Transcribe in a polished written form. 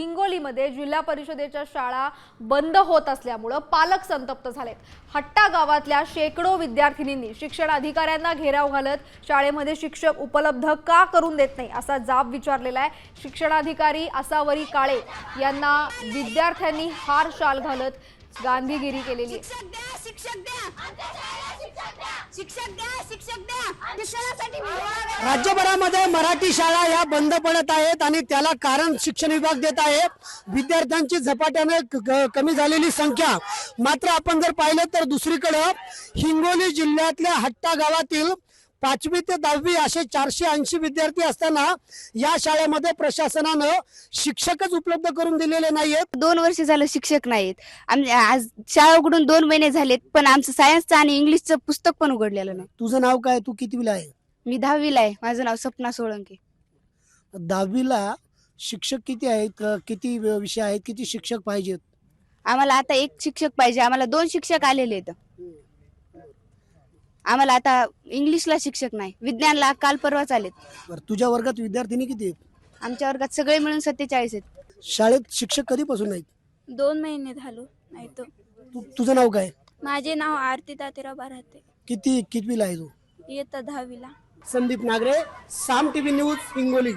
हिंगोलीमध्ये जिल्हा परिषदेच्या शाळा बंद होत असल्यामुळे पालक संतप्त झालेत। हट्टा गावातल्या शेकडो विद्यार्थिनींनी शिक्षण अधिकाऱ्यांना घेराव घालत शाळेमध्ये शिक्षक उपलब्ध का करून देत नाही असा जाब विचारलेला आहे। शिक्षणाधिकारी आसावरी काळे यांना विद्यार्थ्यांनी हार शाल घालत गांधीगिरी केलेली आहे। राज्यभरामध्ये मराठी शाळा या बंद पडत आहेत आणि त्याला कारण शिक्षण विभाग देत आहे। विद्यार्थ्यांची झपाट्याने कमी झालेली संख्या। मात्र आपण जर पाहिलं तर दुसरीकडे हिंगोली जिल्ह्यातल्या हट्टा गावातील 5वी ते 10वी असे 480 विद्यार्थी असताना या शाळेमध्ये प्रशासनानं शिक्षकच उपलब्ध करून दिलेले नाहीयेत। 2 वर्ष झालं शिक्षक नाहीत। आज शाळा उघडून 2 महिने झालेत, पण आमचं सायन्सचं आणि इंग्लिशचं पुस्तक पण उघडलेलं नाही। तुझं नाव काय? तू कितवीला आहे? मी 10वीला आहे। माझं नाव सपना सोळंके। 10वीला शिक्षक किती आहेत? किती विषय आहेत? किती शिक्षक पाहिजेत? आम्हाला आता 1 शिक्षक पाहिजे। आम्हाला 2 शिक्षक आलेले आहेत। आम्हाला आता इंग्लिशला शिक्षक नाही, विज्ञानला काल परवाच आलेत। बरं, तुझ्या वर्गात विद्यार्थिनी किती आहेत? आमच्या वर्गात सगळे मिळून 47 आहेत। शाळेत शिक्षक कधीपासून नाहीत? 2 महिने झालो नाही तो। तुझं नाव काय? माझे नाव आरती तातेराव बाराते। कितवीला आहे तू? इयत्ता 10वीला। संदीप नागरे, साम टीव्ही न्यूज, हिंगोली।